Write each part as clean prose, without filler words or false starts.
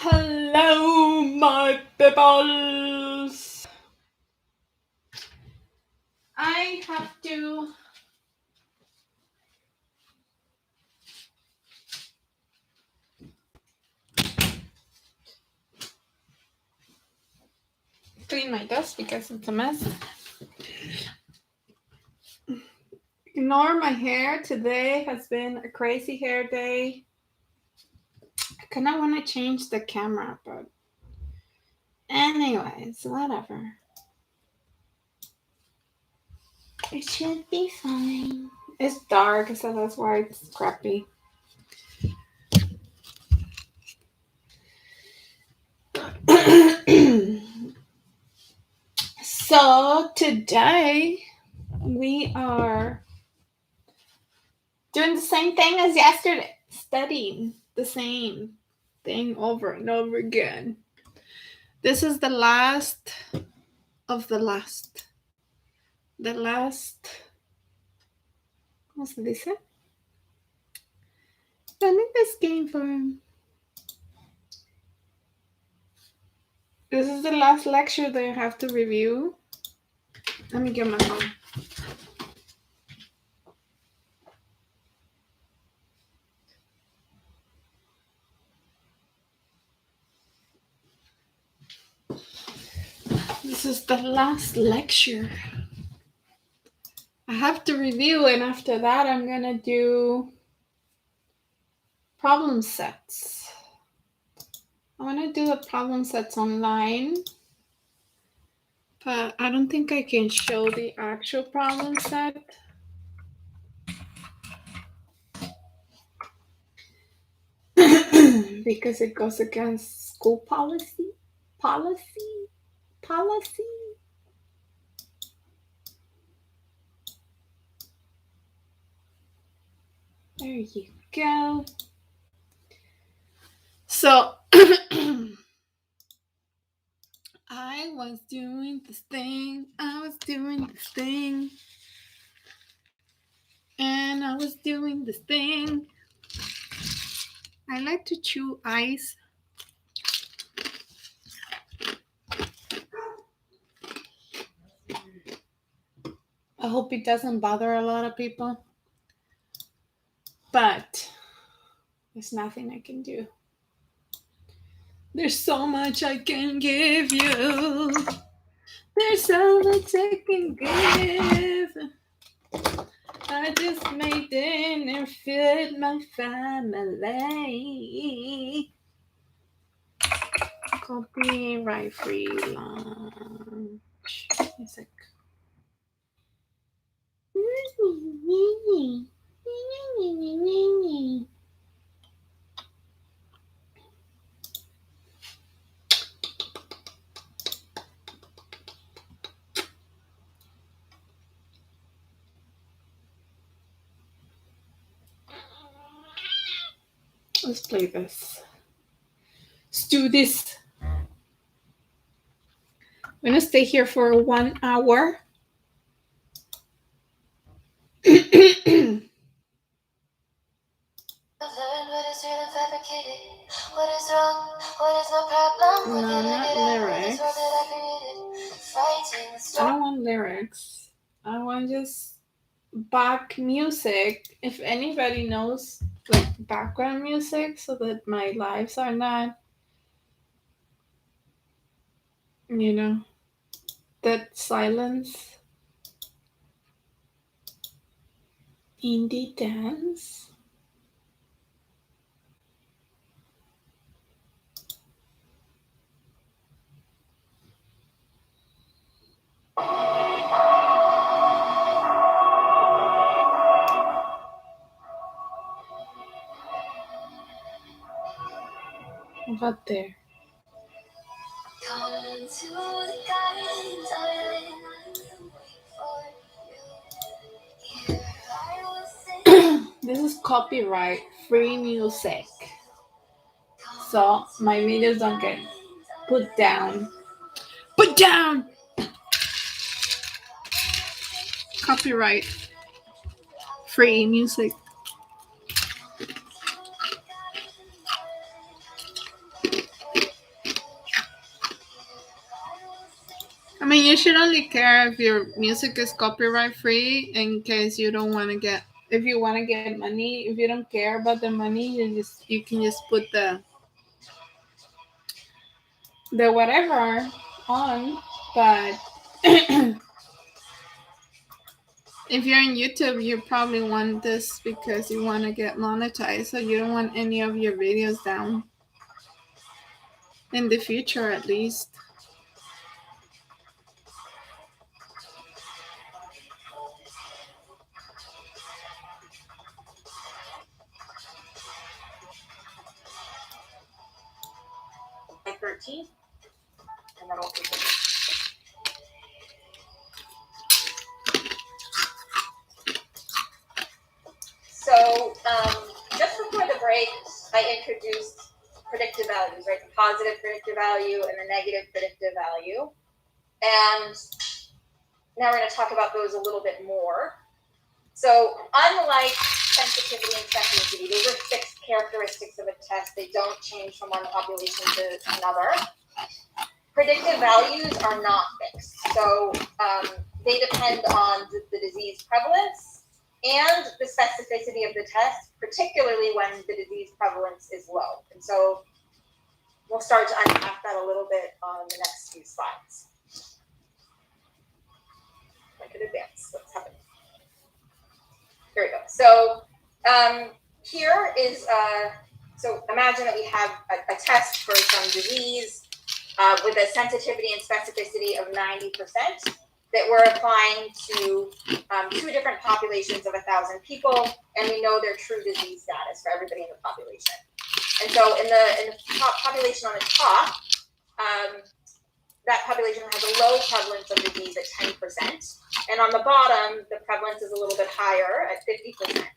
Hello, my peoples. I have to clean my desk because it's a mess. Ignore my hair. Today has been a crazy hair day. I kind of want to change the camera, but anyways, whatever. It should be fine. It's dark, so that's why it's crappy. So today we are doing the same thing as yesterday, studying the same thing over and over again. This is the last of the last. The last. ¿Cómo se dice? I think this came from. This is the last lecture that I have to review. Let me get my phone. This is the last lecture. I have to review, and after that, I'm gonna do problem sets. I want to do the problem sets online, but I don't think I can show the actual problem set. Because it goes against school policy. There you go. So I was doing this thing, and I was doing this thing. I like to chew ice. I hope it doesn't bother a lot of people. But there's nothing I can do. There's so much I can give you. There's so much I can give. I just made dinner, fed my family. Copyright free lunch. Music. Let's play this. Let's do this. I'm gonna stay here for 1 hour. What is wrong? What is no problem? No, not lyrics. I don't want lyrics. I want just back music. If anybody knows like background music so that my lives are not, that silence. Indie dance. About there. This is copyright free music, so my videos don't get put down. Put down! Copyright free music. I mean, you should only care if your music is copyright free in case you don't want to get, if you want to get money. If you don't care about the money, you can just put the whatever on. But if you're on YouTube, you probably want this because you want to get monetized, so you don't want any of your videos down in the future, at least. By 13, and that'll open. So just before the break, I introduced predictive values, right? The positive predictive value and the negative predictive value. And now we're going to talk about those a little bit more. So unlike sensitivity and specificity, those are fixed characteristics of a test. They don't change from one population to another. Predictive values are not fixed. So they depend on the disease prevalence and the specificity of the test, particularly when the disease prevalence is low. And so we'll start to unpack that a little bit on the next few slides. I could advance. What's happening? Here we go. So here is, so imagine that we have a test for some disease with a sensitivity and specificity of 90% that we're applying to two different populations of 1,000 people, and we know their true disease status for everybody in the population. And so in the population on the top, that population has a low prevalence of disease at 10%. And on the bottom, the prevalence is a little bit higher at 50%.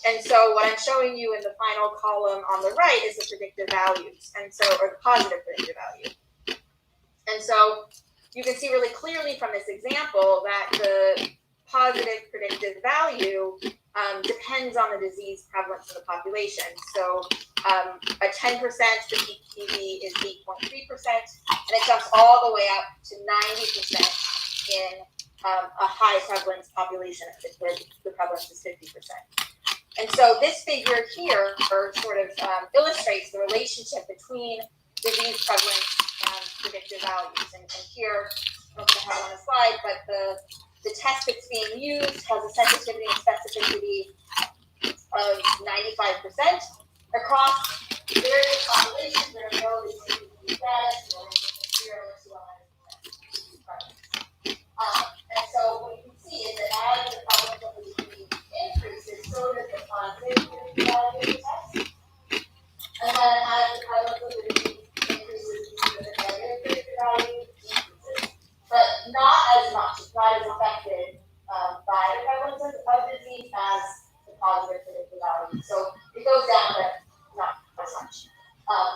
And so what I'm showing you in the final column on the right is the predictive values, and so, or the positive predictive value. And so you can see really clearly from this example that the positive predictive value depends on the disease prevalence of the population. So a 10%, the PPV is 8.3%, and it jumps all the way up to 90% in a high prevalence population where the prevalence is 50%. And so this figure here sort of illustrates the relationship between disease prevalence and predictive values. And here, I don't have it on the slide, but the test that's being used has a sensitivity and specificity of 95% across various populations that are no disease status or 0 to 100%. And so what you can see is that as the prevalence of the disease increases, so does the positive predictive value of the test. And then as the prevalence of the disease increases, the negative predictive value decreases. But not as much. It's not as affected by the prevalence of disease as the positive predictive value. So it goes down, but not as much.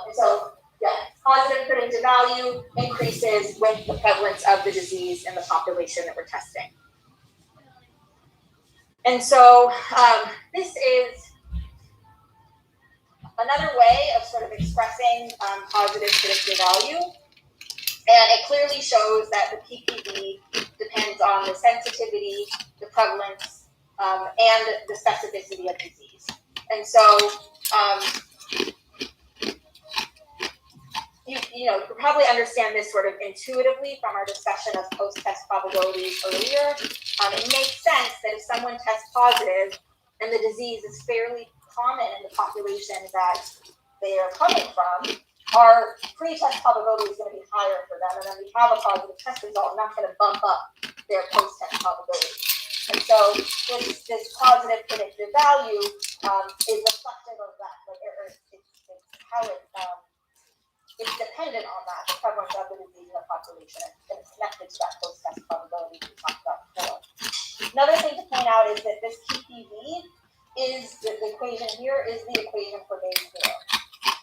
And so, yeah, positive predictive value increases with the prevalence of the disease in the population that we're testing. And so this is another way of sort of expressing positive predictive value. And it clearly shows that the PPV depends on the sensitivity, the prevalence, and the specificity of disease. And so, you probably understand this sort of intuitively from our discussion of post-test probabilities earlier. It makes sense that if someone tests positive and the disease is fairly common in the population that they are coming from, our pre-test probability is going to be higher for them, and then we have a positive test result, and that's going to bump up their post-test probability. And so this positive predictive value is reflective of that, it's how it's dependent on that, the prevalence of the disease in the population, and it's connected to that post-test probability we talked about before. Another thing to point out is that this PPV is, the equation here is the equation for Bayes' theorem.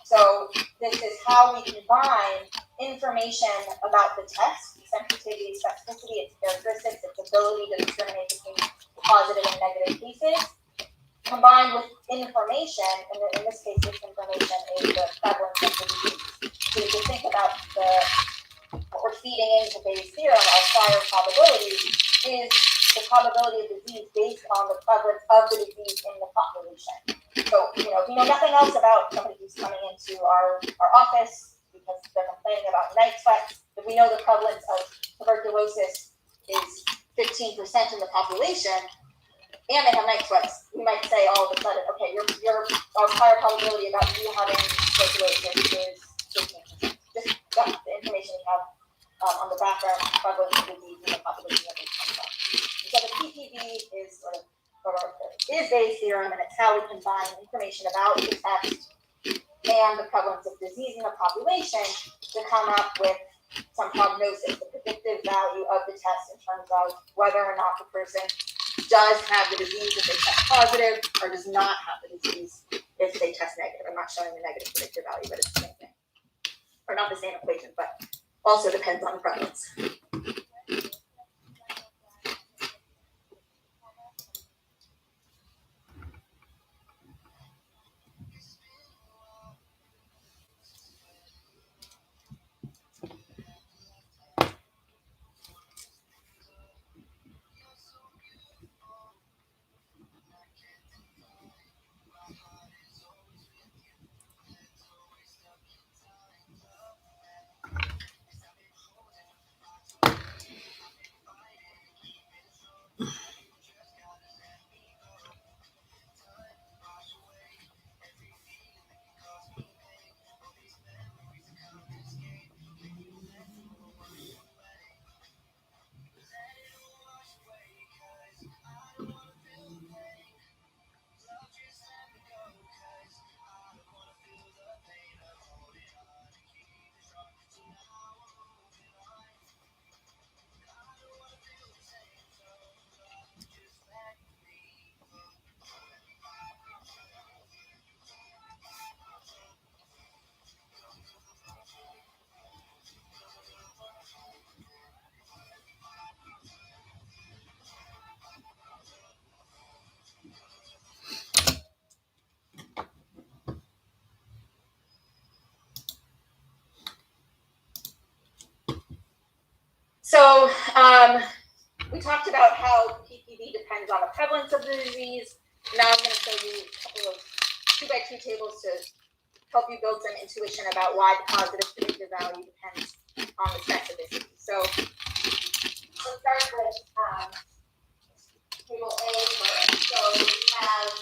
So this is how we combine information about the test, sensitivity, specificity, its characteristics, its ability to discriminate between positive and negative cases, combined with information, and in this case, this information is the prevalence of the disease. So you can think about what we're feeding into Bayes' Bayes' theorem, our prior probability, is the probability of disease based on the prevalence of the disease in the population. So, if we know nothing else about somebody who's coming into our office because they're complaining about night sweats, if we know the prevalence of tuberculosis is 15% in the population, and they have night sweats, we might say all of a sudden, okay, our prior probability about you having tuberculosis is 15%. Just that's the information we have on the background prevalence of disease in the population that they come from. So the PPV is is Bayes' theorem, and it's how we combine information about the test and the prevalence of disease in the population to come up with some prognosis, the predictive value of the test in terms of whether or not the person does have the disease if they test positive, or does not have the disease if they test negative. I'm not showing the negative predictive value, but it's the same thing. Or not the same equation, but also depends on the prevalence. So we talked about how PPV depends on the prevalence of the disease. Now I'm going to show you a couple of 2x2 tables to help you build some intuition about why the positive predictive value depends on the specificity. So let's start with table A first. So we have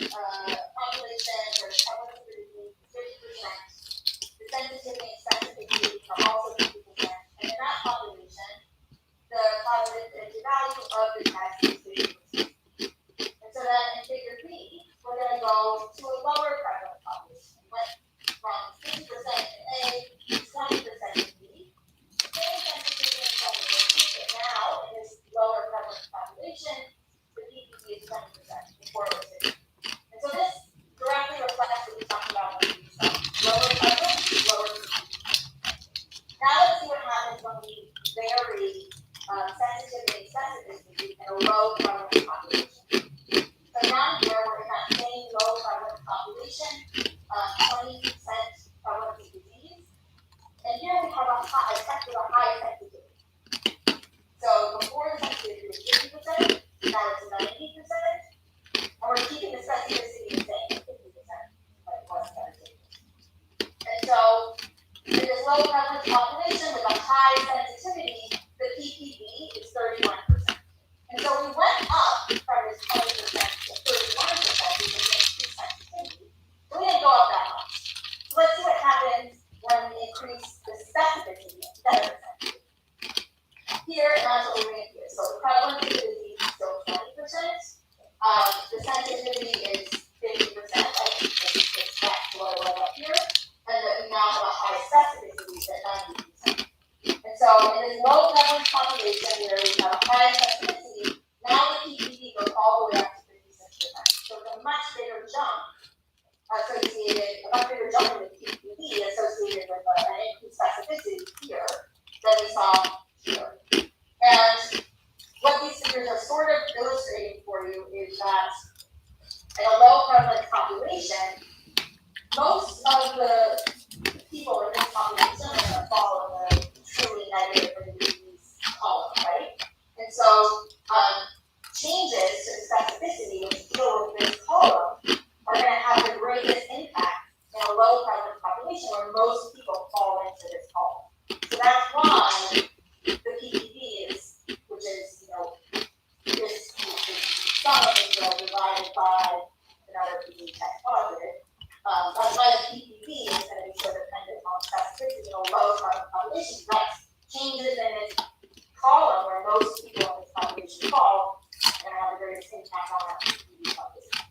population where the prevalence of the disease is 50%. The sensitivity and specificity are also 50%. And in that population, the positive predictive value of the test is 50%. And so then in figure B, we're going to go to a lower prevalent population. We went from 50% in A to 20% in B. Same sensitivity and specificity, but now in this lower prevalent population, the PPV is 20% before it was 50. And so this directly reflects what we talked about when we saw lower prevalence, lower PPV. Now let's see what happens when we vary sensitivity and specificity in a low prevalent population. So now here we're in that same low prevalent population, 20% prevalence of disease. And here we have a test with a high sensitivity. So before the sensitivity was 50%, now it's 90%. And we're keeping the specificity the same, 50%, like it was in the table. And so in this low prevalence population with a high sensitivity, the PPV is 31%. And so we went up from this 20% to 31% because we increased sensitivity. So we didn't go up that much. So let's see what happens when we increase the specificity instead of the sensitivity. Here, and that's what we're going to do. So the prevalence of the disease is still 20%. The sensitivity is 50%, like it's back to what it was up here. And that we now have a high specificity at 90%. And so in this low prevalence population where we have a high specificity, now the PPV goes all the way up to 56%. So it's a much bigger jump in the PPV associated with an increased specificity here than we saw here. And what these figures are sort of illustrating for you is that in a low prevalence population, most of the people in this population are going to fall in the truly negative or disease column. population where most people fall into this column. So that's why the PPV is, which is, this sum of integral divided by another PPV test positive. That's why the PPV is going to be so dependent on specificity, low carbon population. That changes in its column where most people in this population fall, and have the greatest impact on that PPV population.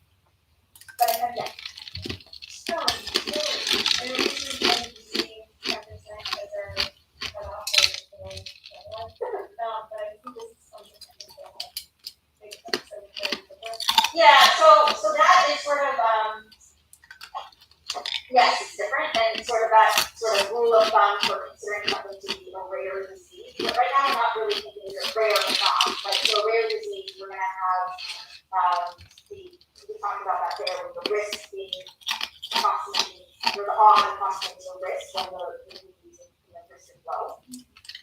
But again, yeah, so that is sort of yes, it's different, and sort of that sort of rule of thumb for considering something to be a rare disease. But right now, I'm not really thinking it's a rare or not. Like, so a rare disease, we're going to have we talked about that there with the risk being approximately, or the odd approximating the risk when the disease risk is low.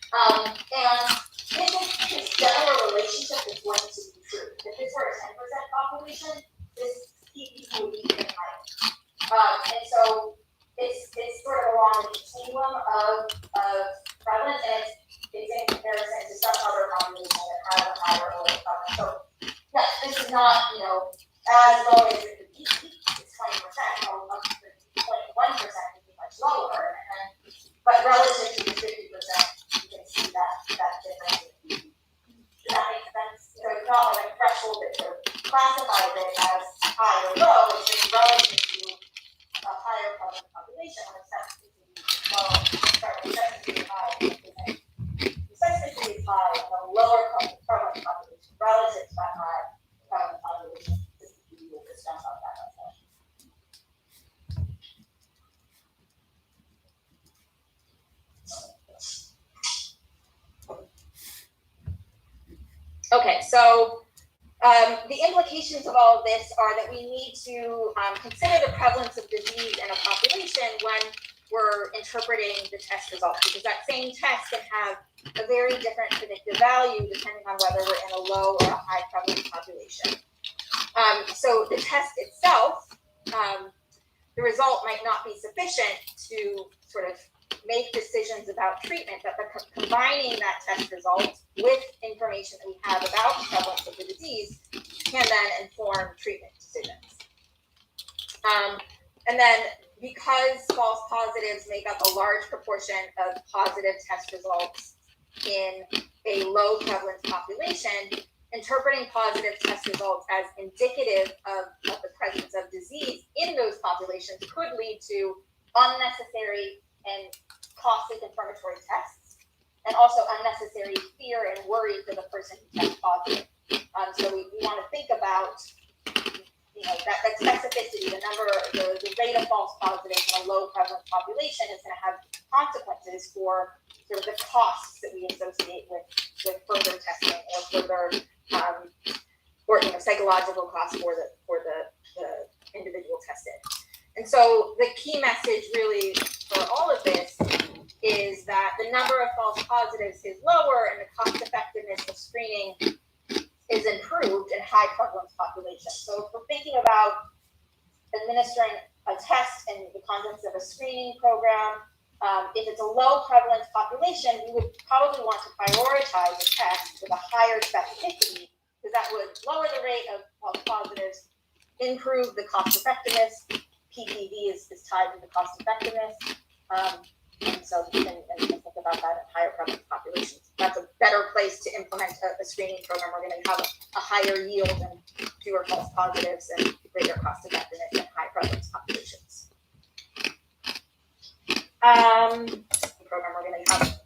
And this general relationship is going to be true. If this were a 10% population, this PPV would be even higher. And so it's sort of along the continuum of prevalence, and it's in comparison to some other population that has a higher or lower prevalence. So yeah, this is not, as low as it could be. It's 20%, up to 21% would be much lower. But relative to the 50%, you can see that difference. Does that make sense? So it's not like a threshold that sort of classifies it as high or low. It's just relative to a higher prevalent population when it's sensitivity is low. Sensitivity is high. Sensitivity is high on a lower prevalent population relative to that high prevalent population. We will discuss on that. Okay, so the implications of all of this are that we need to consider the prevalence of disease in a population when we're interpreting the test results, because that same test can have a very different predictive value depending on whether we're in a low or a high prevalence population. So the test itself, the result might not be sufficient to sort of make decisions about treatment, but combining that test result with information that we have about the prevalence of the disease can then inform treatment decisions. And then because false positives make up a large proportion of positive test results in a low prevalence population, interpreting positive test results as indicative of the presence of disease in those populations could lead to unnecessary and costly confirmatory tests, and also unnecessary fear and worry for the person who tests positive. So we want to think about, that specificity, the rate of false positives in a low prevalence population is going to have consequences for sort of the costs that we associate with further testing or further psychological costs for the individual tested. And so the key message really for all of this is that the number of false positives is lower and the cost effectiveness of screening is improved in high prevalence populations. So if we're thinking about administering a test in the context of a screening program, if it's a low prevalence population, we would probably want to prioritize a test with a higher specificity, because that would lower the rate of false positives, improve the cost effectiveness. PPV is tied to the cost effectiveness. And so you can think about that in higher prevalence populations. That's a better place to implement a screening program. We're going to have a higher yield and fewer false positives and greater cost effectiveness in high prevalence populations. The program we're going to have.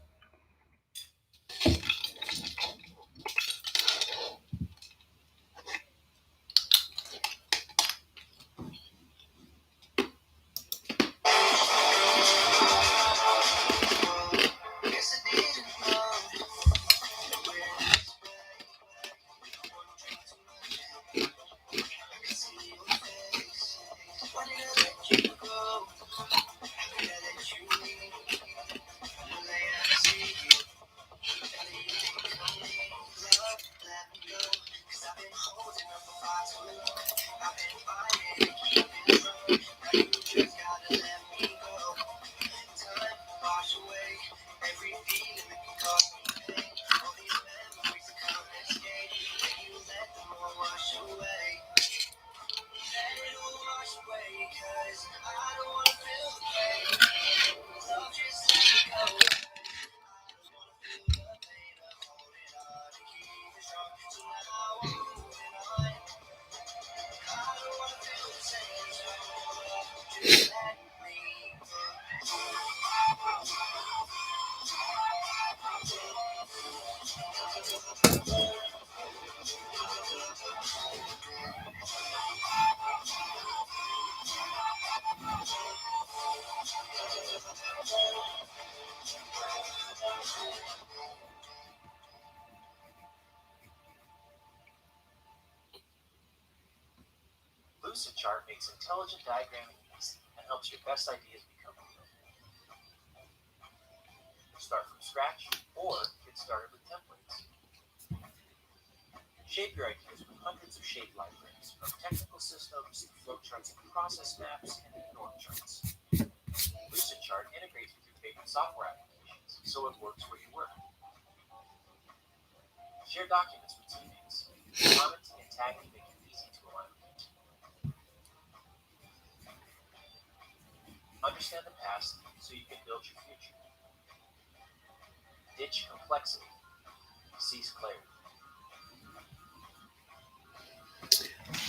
Lucid chart makes intelligent diagramming easy and helps your best ideas become real. Start from scratch or get started with templates. Shape your ideas with hundreds of shape libraries, from technical systems to flowcharts and process maps and even org charts. Lucid chart integrates with your favorite software applications, so it works where you work. Share documents with teammates. Commenting and tagging make it easy to align with you. Understand the past so you can build your future. Ditch complexity. Seize clarity.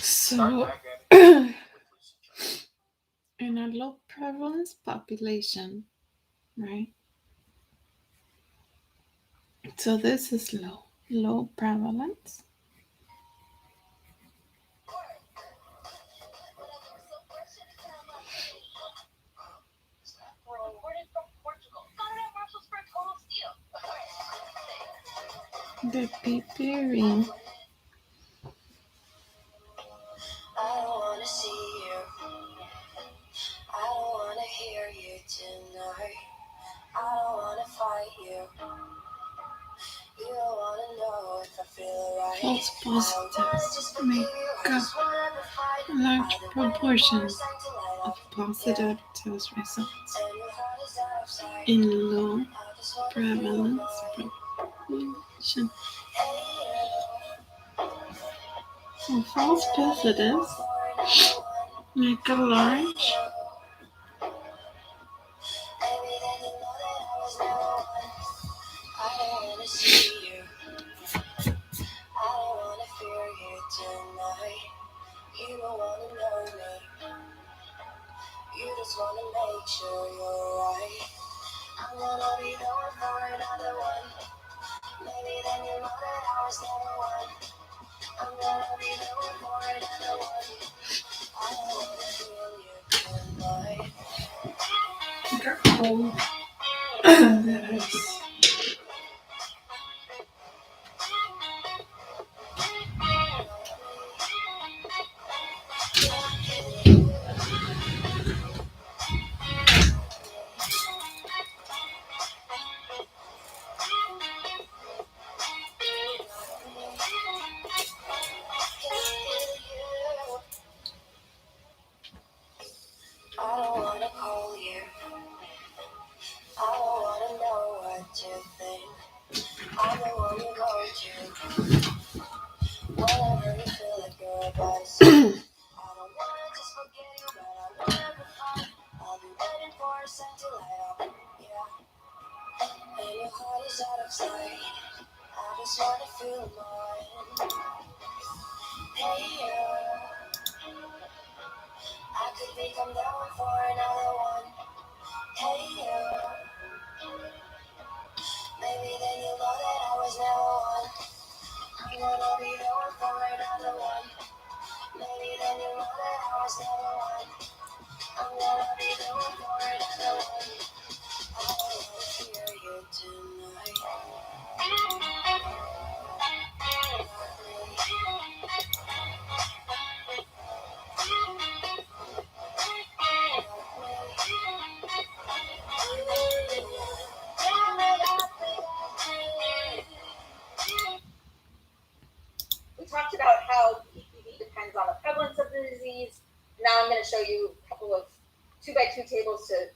Start So, diagramming with Lucid chart. in a low prevalence population, right? So this is low prevalence. The preparing. I don't wanna see you. I don't wanna hear you tonight. I don't wanna fight you. You don't wanna know if I feel right. False positives make up a large proportion of positive test results in low prevalence population. So false positives make a large I don't wanna see you. I don't wanna fear you tonight. You don't wanna know me. You just wanna make sure you're right. I'm gonna be the one for another one. Maybe then you'll know that I was never one. I'm gonna be the one for another one. I don't wanna feel you tonight. that is I don't wanna call you. I don't wanna know what you think. I'm the one you go to. Whenever you feel like you're about to say, I don't wanna just forget you, but I know you'll be fine. I'll be waiting for a sun to light up, yeah. And your heart is out of sight. I just wanna feel mine. Hey, I could think I'm down for another one. Hey, maybe then you'll know that I was never one. I'm gonna be the one for another one. Maybe then you'll know that I was never one. I'm gonna be the one for another one. I don't wanna hear you tonight. We talked about how PPV depends on the prevalence of the disease. Now I'm going to show you a couple of 2x2 tables to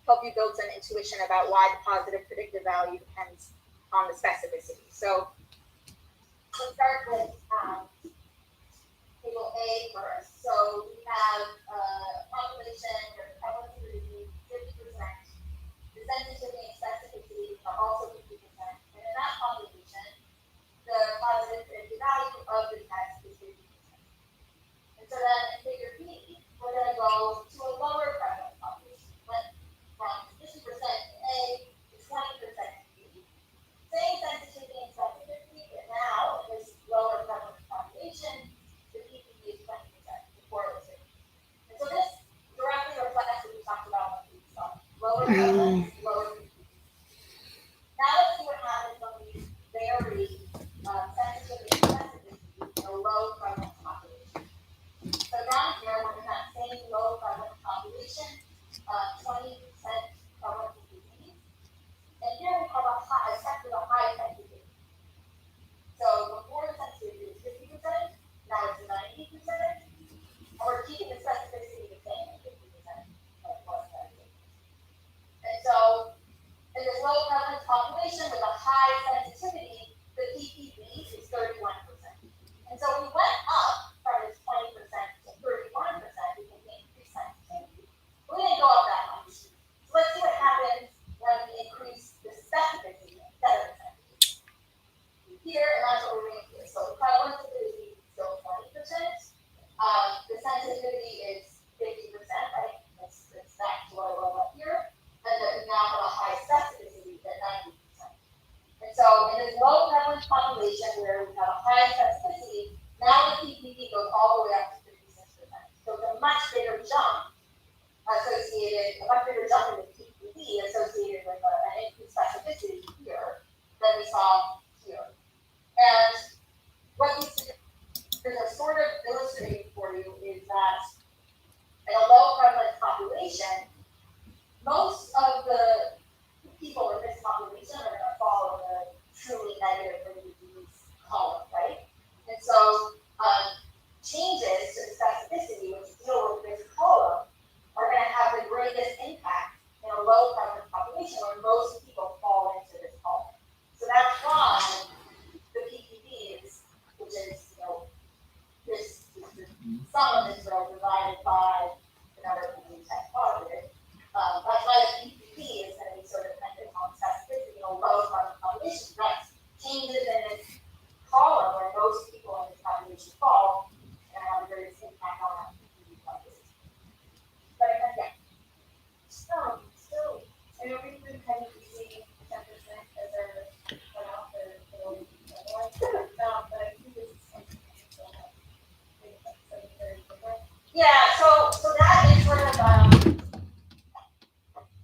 help you build some intuition about why the positive predictive value depends on the specificity. So let's start with table A first. So we have a population where the prevalence of the disease is 50%. The sensitivity and specificity are also 50%. And in that population, the positive predictive value of the test is 50%. And so then in figure B, we're going to go to a lower prevalence population. Went from 50% in A to 20% in B. Same sensitivity and specificity, but now in this lower prevalence population, the PPV is 20% before it was 50. And so this directly reflects what we talked about when we saw lower prevalence, lower PPV. Now let's population where we have a high specificity, now the PPV goes all the way up to 56%. So it's a much bigger jump associated, a much bigger jump in the PPV associated with an increased specificity here than we saw here. And what these figures are sort of illustrating for you is that in a low prevalence population, most of the people in this population are going to fall in the truly negative brain disease column, right? And so changes to the specificity which deal with this column are going to have the greatest impact in a low prevalence population where most people fall into this column. So that's why the PPVs, which is, this sum of this row divided by another PPV test positive, that's why the PPV is going to be sort of dependent on specificity in a low prevalence population. That's changes in this column where most people in this population fall and have the greatest impact on that PPV population. But again, still, I know we've been kind of using 10% as our cutoff or but I think this is something yeah, so that is sort of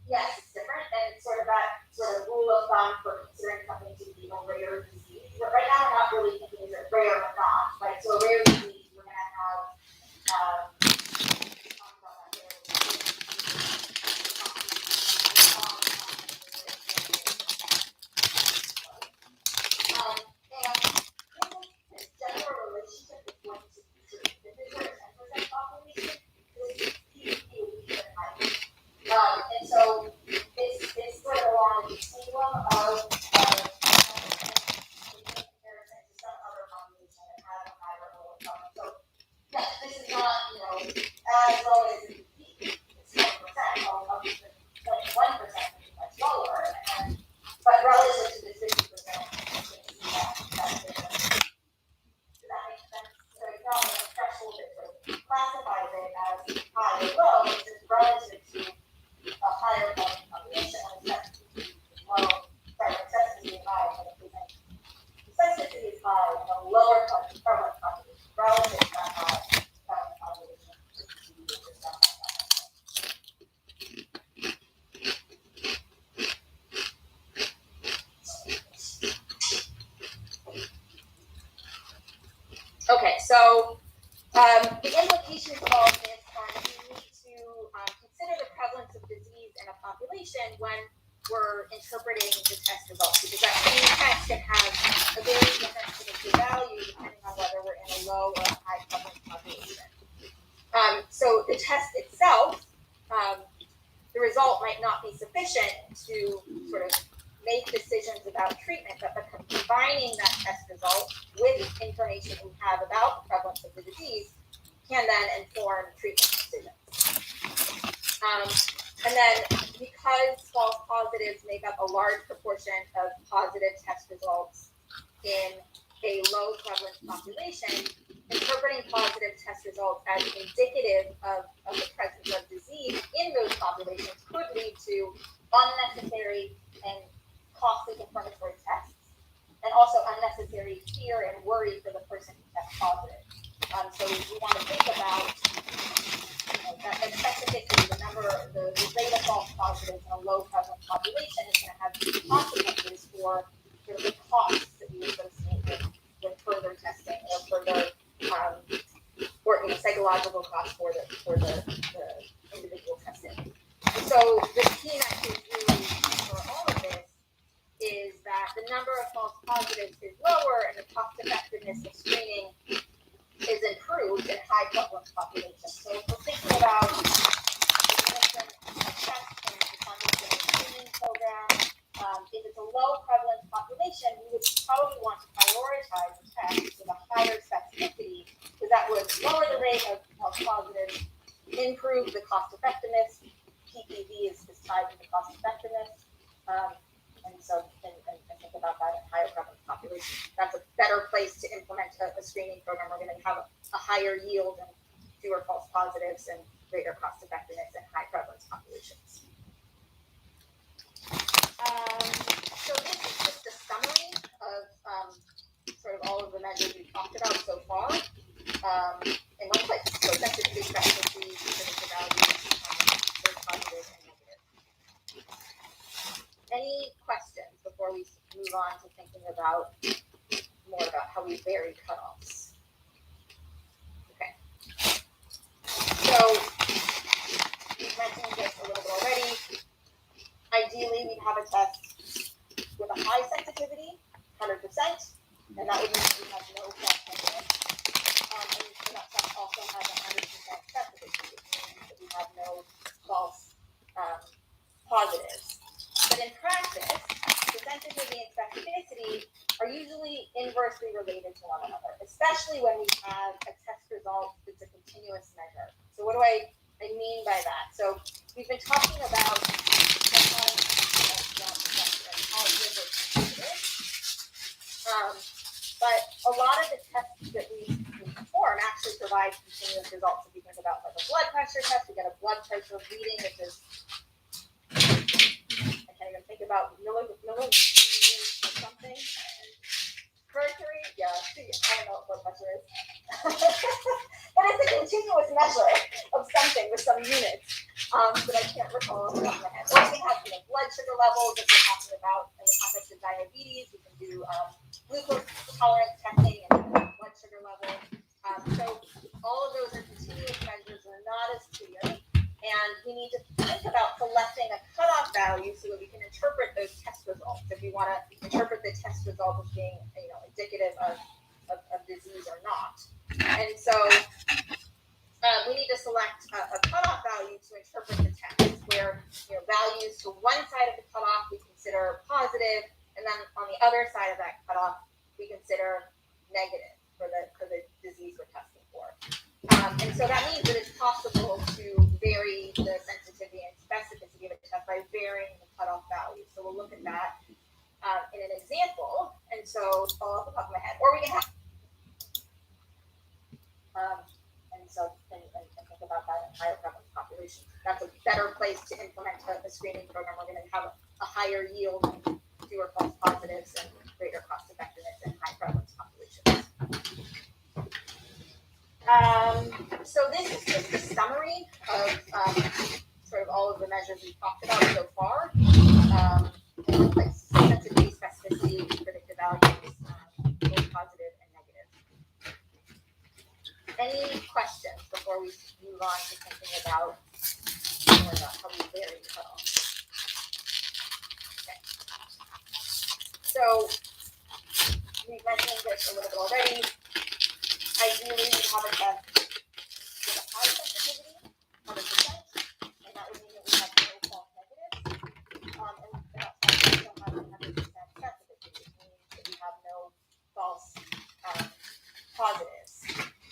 yes, it's different, and it's sort of that sort of rule of thumb for considering something to be a rare disease. But right now, we're not really thinking is it rare or not, right? So a rare disease, we're going to have general relationship is going to be true. If this were a 10% population, this PPV would be even higher. And so it's sort of along the continuum of in comparison to some other population that has a higher level of trauma. So yes, this is not, as low as it could be. It's 10%, up to 21%, which is much lower. But relative to this 50%, that's different. Does that make sense? So it's not like a threshold that sort of classifies it as high or low, it's just relative to a higher population when it's low, specificity is high, but specificity is high in a lower prevalent population relative to that high prevalent population. Okay, so the implications of all of this are that we need to consider the prevalence of disease in a population when we're interpreting the test results, because that same test can have a very different predictive value depending on whether we're in a low or a high prevalence population. So the test itself, the result might not be sufficient to sort of make decisions about treatment, but combining that test result with information we have about the prevalence of the disease can then inform treatment decisions. And then because false positives make up a large proportion of positive test results in a low prevalence population, interpreting positive test results as indicative of the presence of disease in those populations could lead to unnecessary and costly confirmatory tests, and also unnecessary fear and worry for the person who tests positive. So we want to think about that the specificity, the rate of false positives in a low prevalence population is going to have consequences for the costs that we associate with further testing or further or psychological costs for the individual testing. So the key message really for all of this is that the number of false positives is lower and the cost effectiveness of screening is improved in high prevalence populations. So if we're thinking about a test and the funding of a screening program, if it's a low prevalence population, we would probably want to prioritize the test with a higher specificity because that would lower the rate of false positives, improve the cost effectiveness. PPV is tied to the cost effectiveness. And so think about that in higher prevalence populations. That's a better place to implement a screening program. We're going to have a higher yield and fewer false positives and greater cost effectiveness in high prevalence populations. So this is just a summary of Any questions before we move on to thinking about more about how we vary cutoffs? Okay. So we've mentioned this a little bit already. Ideally, we'd have a test with a high sensitivity, 100%, and that would mean we have no false negatives. And that test also has 100% specificity, which means that we have no false positives. But in practice, the sensitivity and specificity are usually inversely related to one another, especially when we have a test result that's a continuous measure. So what do I mean by that? So we've been talking about but a lot of the tests that we perform actually provide continuous results. If you think about like a blood pressure test, we get a blood pressure reading, which is I can't even think about millimeters or something. Mercury, yeah, I don't know what blood pressure is. But it's a continuous measure of something with some units that I can't recall off the top of my head. Or we can have blood sugar levels, if we're talking about in the context of diabetes, we can do glucose tolerance testing and blood sugar level. So all of those are continuous measures, they're not as clear. And we need to think about selecting a cutoff value so that we can interpret those test results. If we want to interpret the test result as being, indicative of disease or not. And so we need to select a cutoff value to interpret the test, where values to one side of the cutoff we consider positive, and then on the other side of that cutoff we consider negative for the disease we're testing for. And so that means that it's possible to vary the sensitivity and specificity of a test by varying the cutoff value. So we'll look at that in an example. And so all off the top of my head, or we can have and think about that in higher prevalence populations. That's a better place to implement a screening program. We're going to have a higher yield, fewer false positives, and greater cost effectiveness in high prevalence populations. So this is just a summary of sort of all of the measures we've talked about so far. Like sensitivity, specificity, predictive values, both positive and negative. Any questions before we move on to thinking about more about how we vary cutoffs? Okay. So we've mentioned this a little bit already. Ideally, we have a test with a high sensitivity, 100%, and that would mean that we have no false negatives. And that test also has 100% specificity, which means that we have no false positives.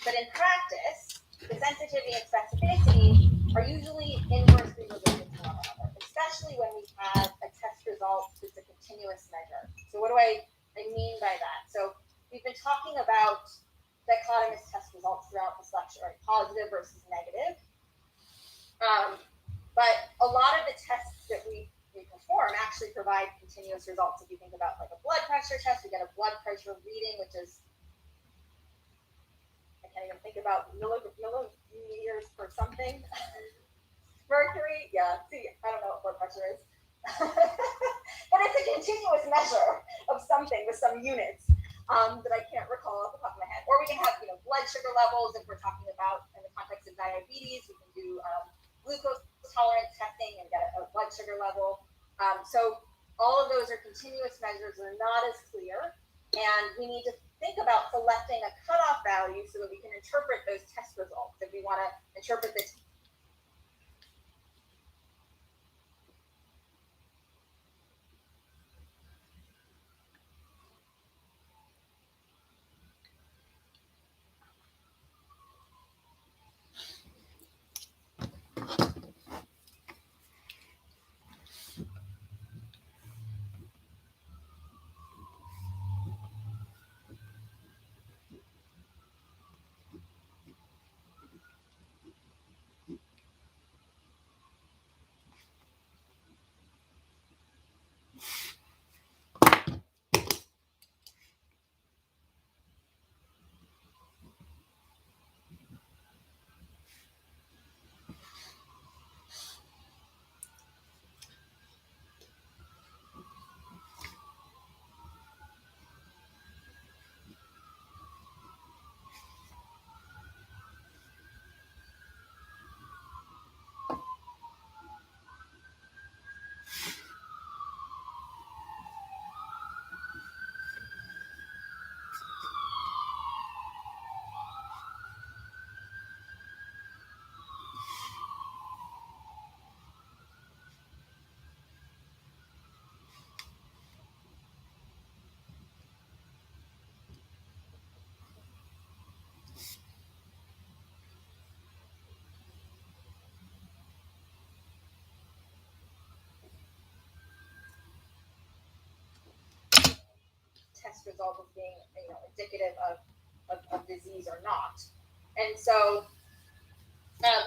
But in practice, the sensitivity and specificity are usually inversely related to one another, especially when we have a test result that's a continuous measure. So what do I mean by that? So we've been talking about dichotomous test results throughout this lecture, right? Positive versus negative. But a lot of the tests that we perform actually provide continuous results. If you think about like a blood pressure test, we get a blood pressure reading, which is I can't even think about millimeters per something. Mercury, yeah. See, I don't know what blood pressure is. But it's a continuous measure of something with some units that I can't recall off the top of my head. Or we can have, blood sugar levels if we're talking about in the context of diabetes. We can do glucose tolerance testing and get a blood sugar level. So all of those are continuous measures. They're not as clear. And we need to think about selecting a cutoff value so that we can interpret those test results. If we want to interpret this. result as being, indicative of disease or not. And so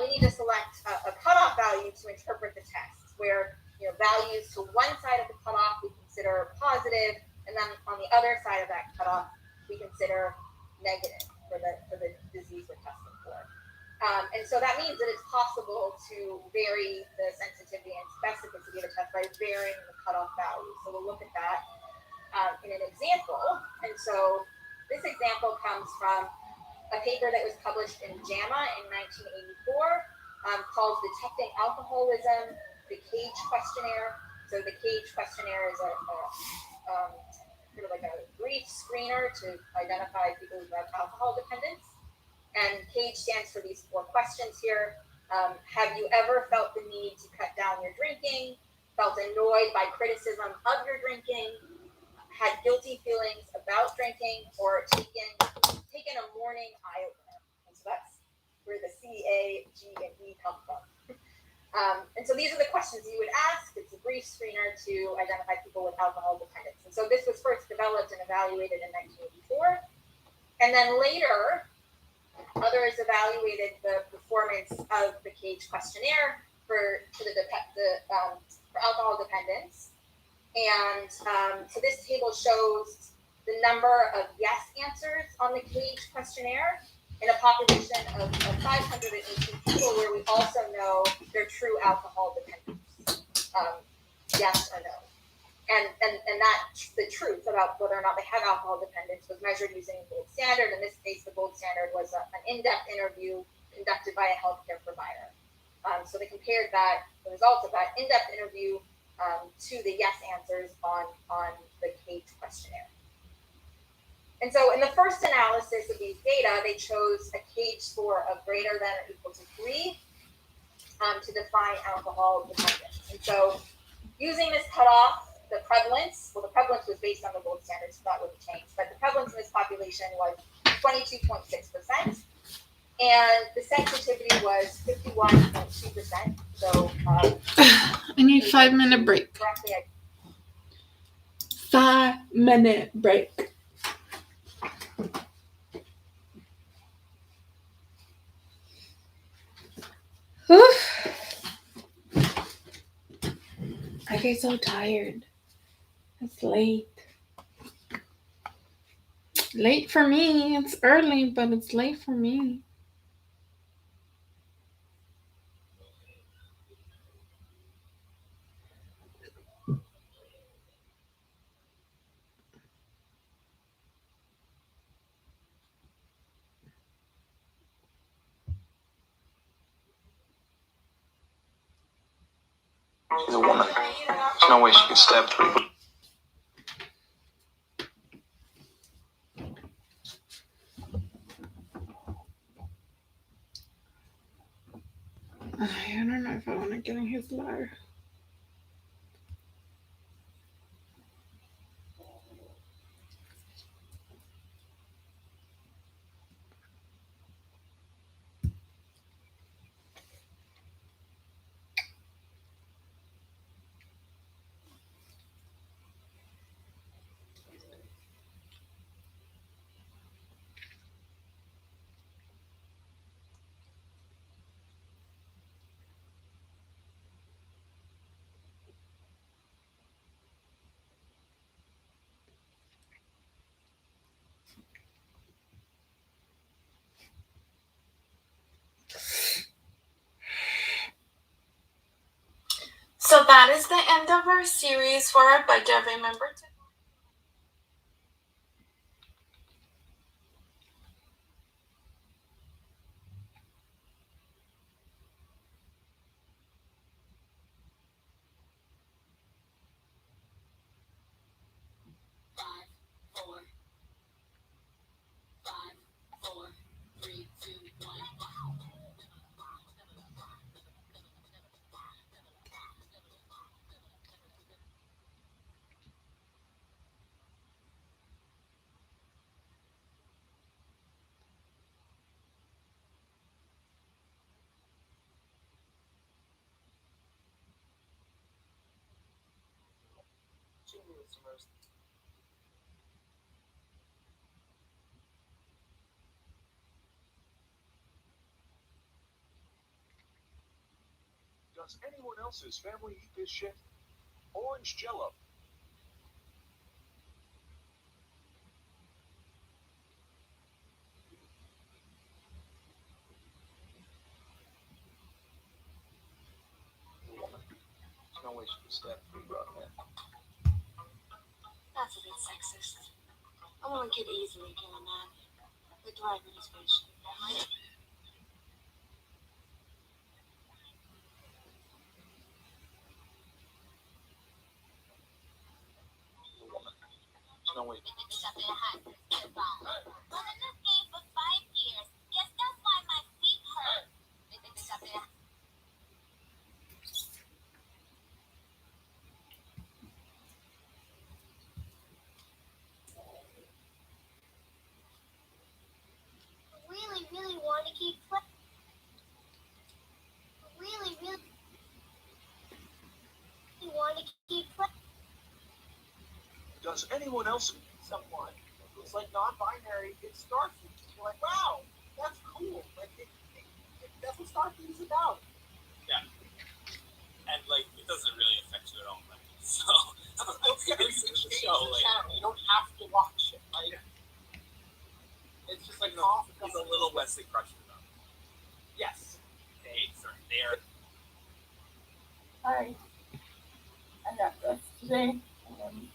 we need to select a cutoff value to interpret the test, where values to one side of the cutoff we consider positive, and then on the other side of that cutoff we consider negative for the disease we're testing for. And so that means that it's possible to vary the sensitivity and specificity of a test by varying the cutoff value. So we'll look at that in an example. And so this example comes from a paper that was published in JAMA in 1984 called Detecting Alcoholism, the CAGE questionnaire. So the CAGE questionnaire is a sort of like a brief screener to identify people who have alcohol dependence. And CAGE stands for these 4 questions here. Have you ever felt the need to cut down your drinking? Felt annoyed by criticism of your drinking? Had guilty feelings about drinking? Or taken a morning eye opener? And so that's where the C, A, G, and E come from. And so these are the questions you would ask. It's a brief screener to identify people with alcohol dependence. And so this was first developed and evaluated in 1984. And then later, others evaluated the performance of the CAGE questionnaire for alcohol dependence. And so this table shows the number of yes answers on the CAGE questionnaire in a population of 518 people, where we also know their true alcohol dependence, yes or no. And that the truth about whether or not they have alcohol dependence was measured using a gold standard. In this case, the gold standard was an in-depth interview conducted by a healthcare provider. So they compared the results of that in-depth interview to the yes answers on the CAGE questionnaire. And so in the first analysis of these data, they chose a CAGE score of greater than or equal to 3 to define alcohol dependence. And so using this cutoff, the prevalence was based on the gold standard, so that wouldn't change, but the prevalence in this population was 22.6%, and the sensitivity was 51.2%. So I need 5-minute break. Correctly, 5-minute break. Whew. I get so tired. It's late. Late for me. It's early, but it's late for me. She's a woman. There's no way she could stab 3. I don't know if I want to get in his life. So that is the end of our series for our budget. Remember to Does anyone else's family eat this shit? Orange Jello. Woman. There's no way she could stab 3 grown men. That's a bit sexist. A woman could easily kill a man. The driver is patient. Woman. There's no way. I've been in this game for 5 years. Guess that's why my feet hurt. Really want to keep playing. Really want to keep playing. Does anyone else someone who's like non-binary in Starfleet? You're like, wow, that's cool. Like, that's what Starfleet is about. Yeah. And like, it doesn't really affect you at all, right? So, it's a show. Like, You don't have to watch it, right? It's just like he's a little Wesley Crusher, though. Yes. They're Hi, I got dressed today and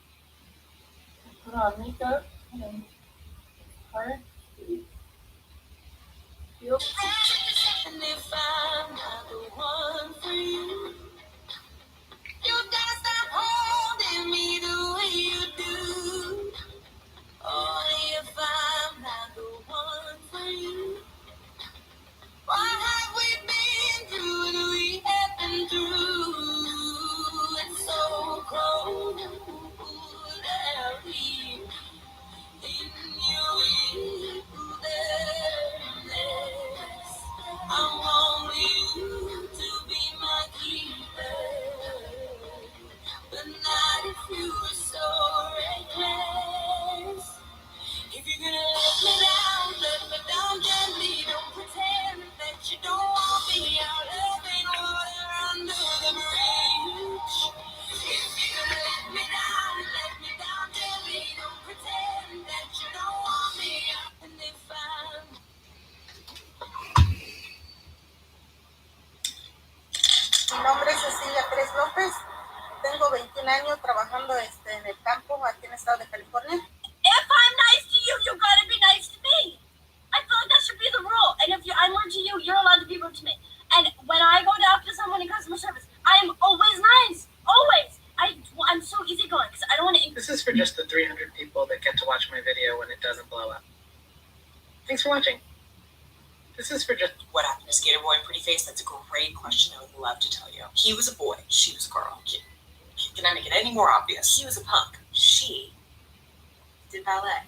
put on makeup and hard. Feel And if I'm not the one for you, you gotta stop holding me the way you do. Oh, if I'm not the one for you, why have we been through what we have been through? It's so cold that we in your wilderness. I want you to be my keeper, but not if you are so reckless. If you're gonna let me down gently. Don't pretend that you don't want me. Our love ain't water under the bridge. If you're gonna let me down gently. Don't pretend that you don't want me. And if I'm Mi nombre es Cecilia Pérez López. Tengo 21 años trabajando en el campo aquí en el estado de California. If I'm nice to you, you gotta be nice to me. I feel like that should be the rule. And if I'm rude to you, you're allowed to be rude to me. And when I go to talk to someone in customer service, I am always nice. Always. I'm so easygoing because I don't want to. This is for just the 300 people that get to watch my video when it doesn't blow up. Thanks for watching. This is for just... What happened to Skater Boy and Pretty Face? That's a great question. I would love to tell you. He was a boy. She was a girl. Can I make it any more obvious? He was a punk. She did ballet.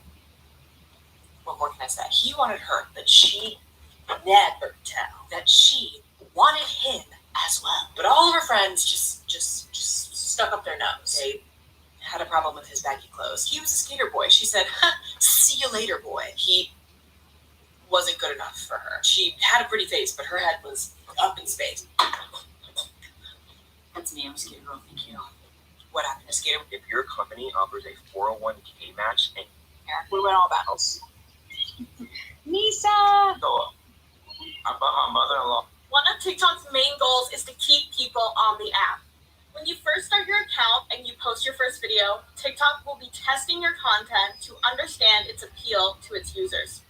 What more can I say? He wanted her, but she never tell that she wanted him as well. But all of her friends just stuck up their nose. They had a problem with his baggy clothes. He was a skater boy. She said, see you later, boy. He wasn't good enough for her. She had a pretty face, but her head was up in space. That's me. I'm a skater girl. Thank you. What happened to skater? If your company offers a 401k match and We went all about. Nisa! go about her mother-in-law. One of TikTok's main goals is to keep people on the app. When you first start your account and you post your first video, TikTok will be testing your content to understand its appeal to its users.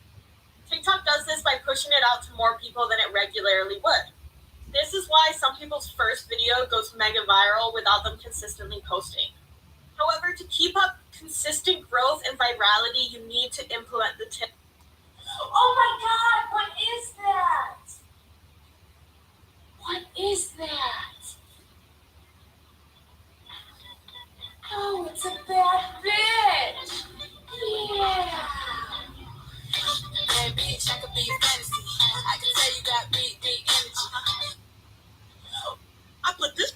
TikTok does this by pushing it out to more people than it regularly would. This is why some people's first video goes mega viral without them consistently posting. However, to keep up consistent growth and virality, you need to implement the tip. Oh my God! What is that? What is that? Oh, it's a bad bitch. Yeah. Bad bitch, I could be a fantasy. I can tell you got big energy. I put this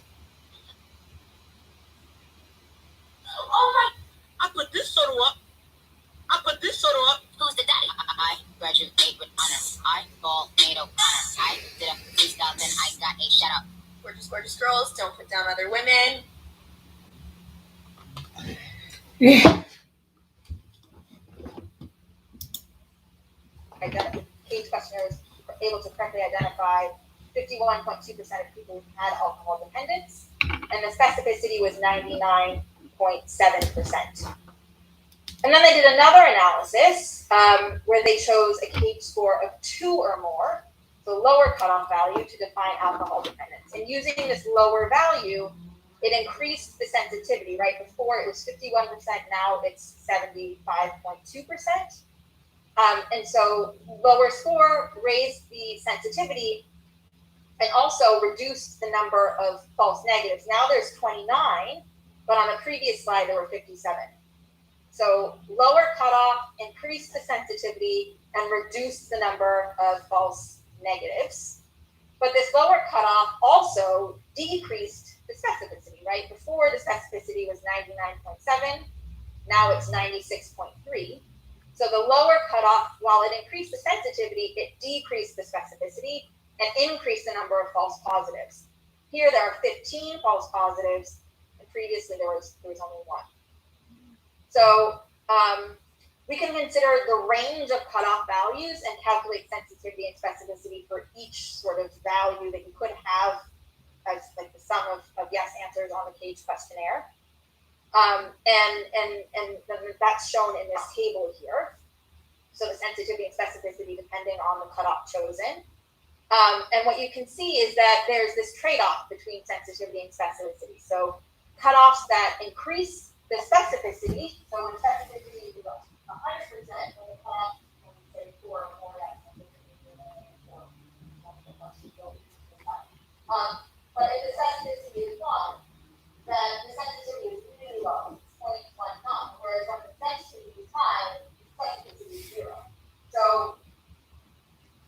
photo up. Who's the daddy? I graduate with honors. I ball made O'Connor. I did a freestyle, then I got a shout out. Gorgeous. Just girls, don't put down other women. Cage questionnaires were able to correctly identify 51.2% of people who had alcohol dependence, and the specificity was 99.7%. And then they did another analysis where they chose a cage score of 2 or more, so lower cutoff value, to define alcohol dependence. And using this lower value, it increased the sensitivity, right? Before it was 51%, now it's 75.2%. And so lower score raised the sensitivity and also reduced the number of false negatives. Now there's 29, but on the previous slide there were 57. So lower cutoff increased the sensitivity and reduced the number of false negatives. But this lower cutoff also decreased the specificity, right? Before the specificity was 99.7, now it's 96.3. So the lower cutoff, while it increased the sensitivity, it decreased the specificity and increased the number of false positives. Here there are 15 false positives, and previously there was only 1. So we can consider the range of cutoff values and calculate sensitivity and specificity for each sort of value that you could have as like the sum of yes answers on the cage questionnaire. And that's shown in this table here. So the sensitivity and specificity depending on the cutoff chosen. And what you can see is that there's this trade-off between sensitivity and specificity. So cutoffs that increase the specificity, so when specificity is 100%, when the cutoff, say 4 or more, that's but if the specificity is 1, then the sensitivity is really low, it's 0.19, whereas when the sensitivity is high, the specificity is 0. So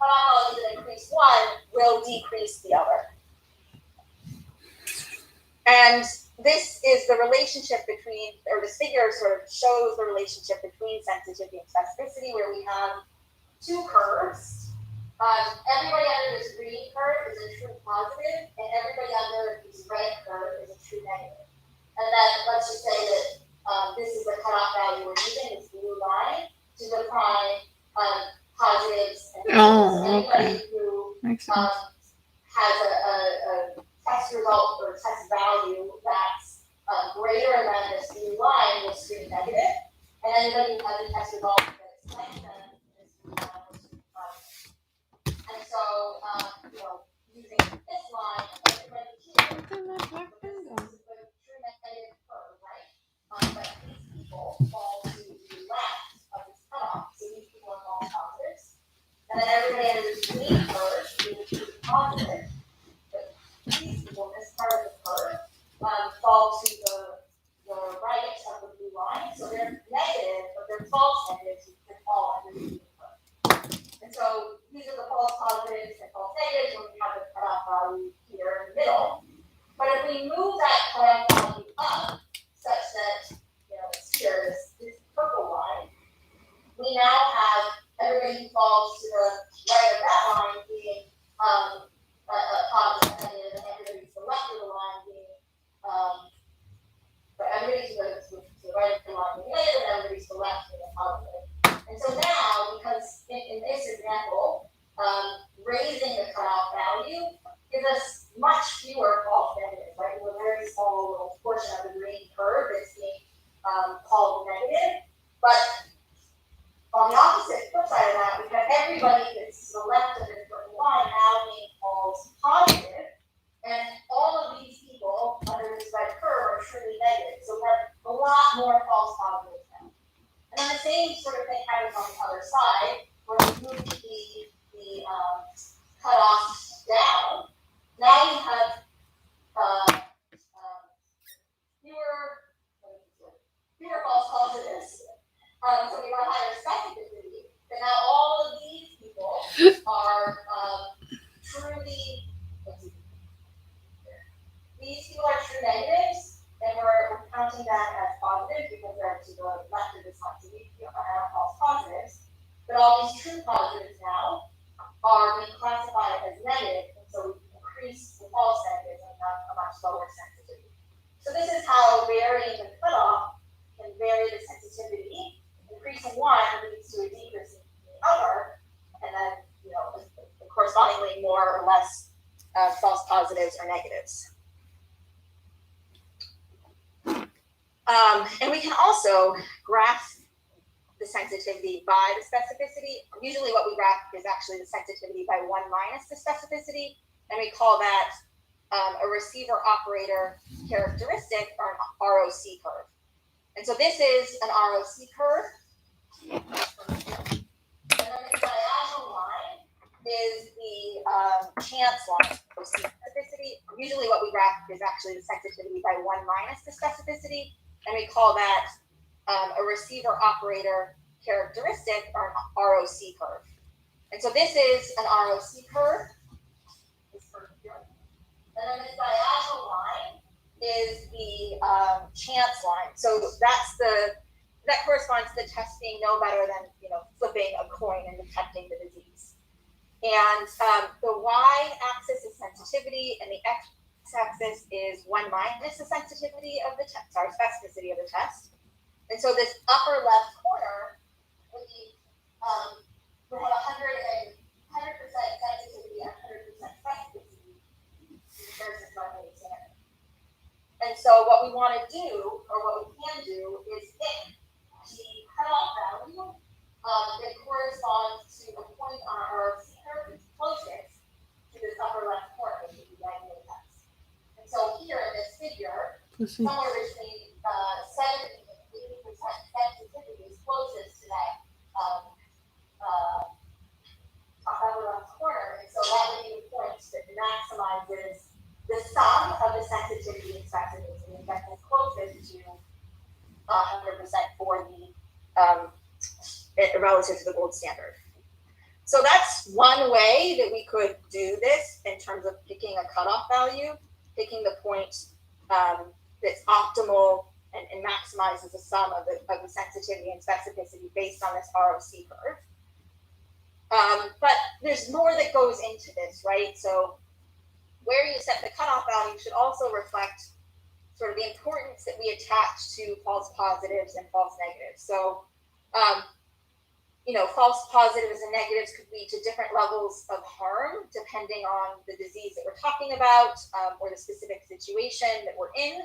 cutoff values that increase 1 will decrease the other. And this is the relationship between, or this figure sort of shows the relationship between sensitivity and specificity, where we have 2 curves. Everybody under this green curve is a true positive, and everybody under this red curve is a true negative. And then let's just say that this is the cutoff value we're using, this blue line, to define positives and negatives. Anybody who has a test result or test value that's greater than this blue line will screen negative, and anybody who has a test result that's less than this blue line will screen positive. And so, using this line, everybody here, this is the true negative curve, right? But these people fall to the left of this cutoff, so these people are false positives. And then everybody under this green curve is true positive. But these people, this part of the curve, fall to the right of the blue line. So they're negative, but they're false negatives, which can fall under the green curve. And so these are the false positives and false negatives when we have the cutoff value here in the middle. But if we move that cutoff value up, such that it's here, this purple line, we now have everybody who falls to the right of that line being a positive negative, and everybody to the left of the line being everybody to the right of the line being negative, and everybody to the left being positive. And so now, because in this example, raising the cutoff value gives us much fewer false negatives, right? We're a very small little portion of the green curve that's being called negative. But on the opposite flip side of that, we have everybody that's to the left of this purple line now being called positive, and all of these people under this red curve are truly negative. So we have a lot more false positives now. And then the same sort of thing happens on the other side, when we move the cutoff down. Now we have fewer false positives. So we have a higher specificity, but now all of these people are truly, these people are true negatives, and we're counting them as positive because they're to the left of this line, so we are false positives. But all these true positives now are being classified as negative, and so we increase the false negatives and have a much lower sensitivity. So this is how varying the cutoff can vary the sensitivity. Increasing one leads to a decrease in the other, and then, correspondingly more or less false positives or negatives. And we can also graph the sensitivity by the specificity. Usually what we graph is actually the sensitivity by 1 minus the specificity, and we call that a receiver operator characteristic, or an ROC curve. And so this is an ROC curve. And then the diagonal line is the chance line for specificity. Usually what we graph is actually the sensitivity by 1 minus the specificity, and we call that a receiver operator characteristic, or an ROC curve. And so this is an ROC curve. This curve here. And then this diagonal line is the chance line. So that corresponds to the test being no better than flipping a coin and detecting the disease. And the y-axis is sensitivity, and the x-axis is 1 minus the sensitivity of the test, specificity of the test. And so this upper left corner would be would have 100% sensitivity and 100% specificity in comparison to our main standard. And so what we want to do, or what we can do, is pick the cutoff value that corresponds to a point on our ROC curve that's closest to this upper left corner, which is the diagonal test. And so here in this figure, somewhere between 70 and 80% sensitivity is closest to that upper left corner. And so that would be a point that maximizes the sum of the sensitivity and specificity that's closest to 100% for the relative to the gold standard. So that's one way that we could do this in terms of picking a cutoff value, picking the point that's optimal and maximizes the sum of the sensitivity and specificity based on this ROC curve. But there's more that goes into this, right? So where you set the cutoff value should also reflect sort of the importance that we attach to false positives and false negatives. So, false positives and negatives could lead to different levels of harm depending on the disease that we're talking about, or the specific situation that we're in.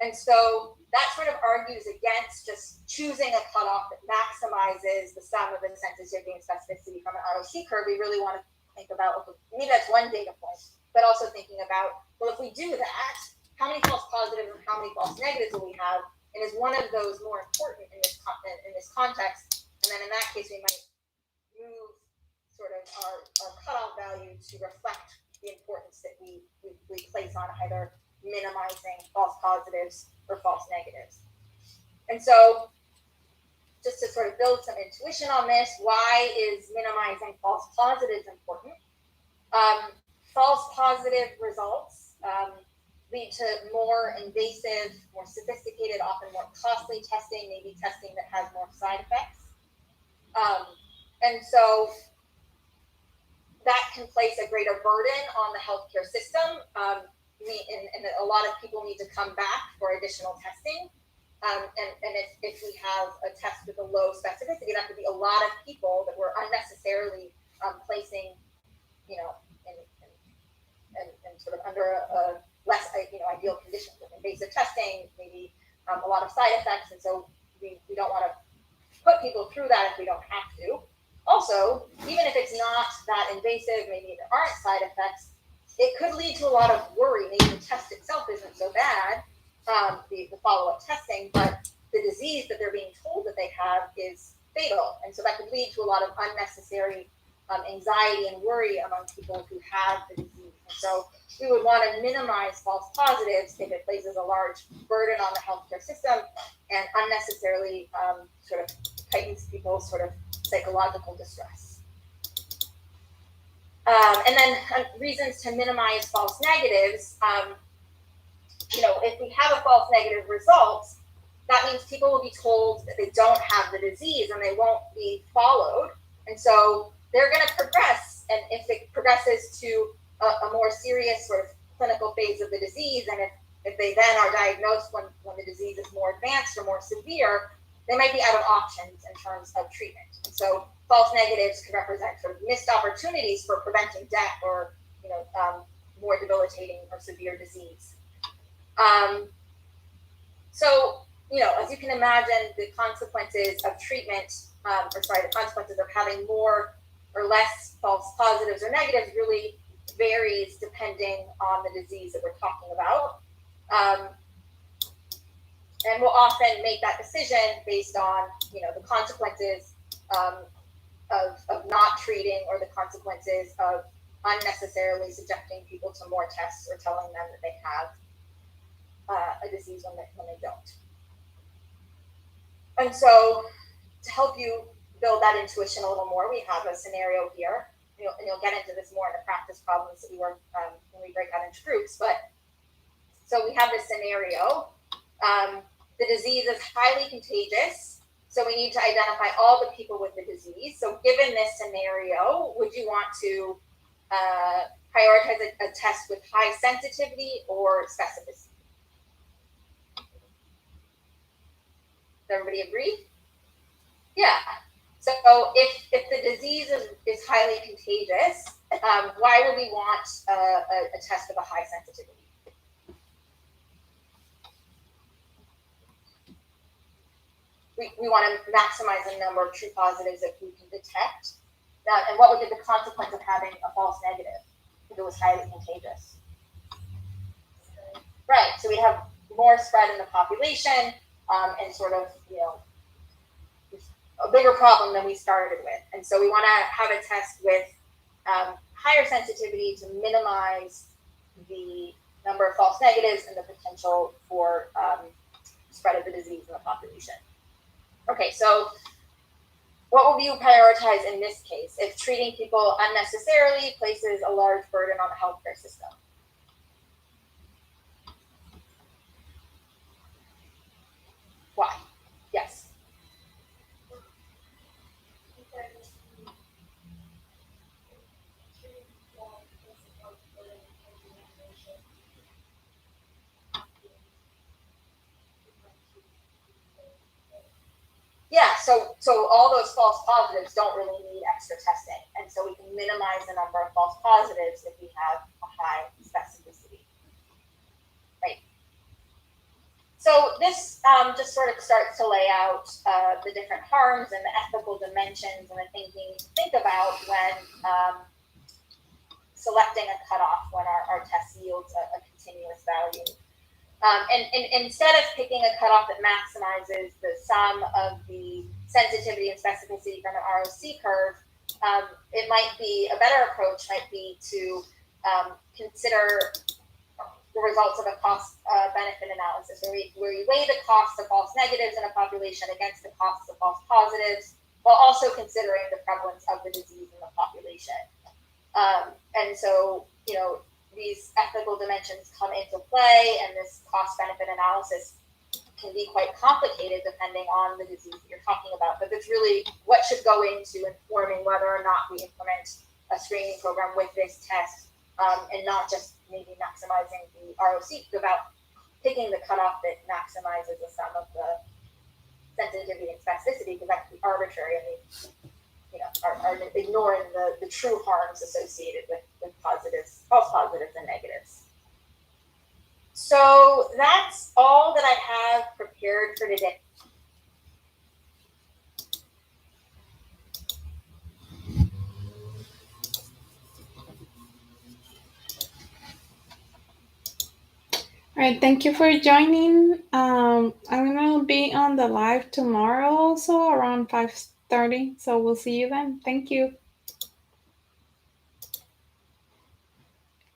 And so that sort of argues against just choosing a cutoff that maximizes the sum of the sensitivity and specificity from an ROC curve. We really want to think about, maybe that's one data point, but also thinking about, well, if we do that, how many false positives and how many false negatives will we have? And is one of those more important in this context? And then in that case, we might move sort of our cutoff value to reflect the importance that we place on either minimizing false positives or false negatives. And so just to sort of build some intuition on this, why is minimizing false positives important? False positive results lead to more invasive, more sophisticated, often more costly testing, maybe testing that has more side effects. And so that can place a greater burden on the healthcare system. And a lot of people need to come back for additional testing. And if we have a test with a low specificity, that could be a lot of people that we're unnecessarily placing, in sort of under a less, ideal conditions with invasive testing, maybe a lot of side effects. And so we don't want to put people through that if we don't have to. Also, even if it's not that invasive, maybe there aren't side effects, it could lead to a lot of worry. Maybe the test itself isn't so bad, the follow-up testing, but the disease that they're being told that they have is fatal. And so that could lead to a lot of unnecessary anxiety and worry among people who have the disease. And so we would want to minimize false positives if it places a large burden on the healthcare system and unnecessarily sort of heightens people's sort of psychological distress. And then reasons to minimize false negatives. If we have a false negative result, that means people will be told that they don't have the disease and they won't be followed. And so they're going to progress. And if it progresses to a more serious sort of clinical phase of the disease, and if they then are diagnosed when the disease is more advanced or more severe, they might be out of options in terms of treatment. And so false negatives can represent sort of missed opportunities for preventing death or more debilitating or severe disease. So, as you can imagine, the consequences of treatment, the consequences of having more or less false positives or negatives really varies depending on the disease that we're talking about. And we'll often make that decision based on, the consequences of not treating or the consequences of unnecessarily subjecting people to more tests or telling them that they have a disease when they don't. And so to help you build that intuition a little more, we have a scenario here. And you'll get into this more in the practice problems that we work when we break out into groups. But so we have this scenario. The disease is highly contagious, so we need to identify all the people with the disease. So given this scenario, would you want to prioritize a test with high sensitivity or specificity? Does everybody agree? Yeah. So if the disease is highly contagious, why would we want a test with a high sensitivity? We want to maximize the number of true positives that we can detect. And what would be the consequence of having a false negative if it was highly contagious? Right, so we'd have more spread in the population and sort of, a bigger problem than we started with. And so we want to have a test with higher sensitivity to minimize the number of false negatives and the potential for spread of the disease in the population. Okay, so what will you prioritize in this case if treating people unnecessarily places a large burden on the healthcare system? Why? Yes. Yeah, so all those false positives don't really need extra testing, and so we can minimize the number of false positives if we have a high specificity. Right. So this just sort of starts to lay out the different harms and the ethical dimensions and the things we need to think about when selecting a cutoff when our test yields a continuous value. And instead of picking a cutoff that maximizes the sum of the sensitivity and specificity from an ROC curve, it might be a better approach might be to consider the results of a cost benefit analysis, where you weigh the costs of false negatives in a population against the costs of false positives, while also considering the prevalence of the disease in the population. And so, these ethical dimensions come into play, and this cost-benefit analysis can be quite complicated depending on the disease that you're talking about. But it's really what should go into informing whether or not we implement a screening program with this test, and not just maybe maximizing the ROC, about picking the cutoff that maximizes the sum of the sensitivity and specificity, because that could be arbitrary and are ignoring the true harms associated with positives, false positives and negatives. So that's all that I have prepared for today. All right, thank you for joining. I'm gonna be on the live tomorrow also around 5:30, so we'll see you then. Thank you.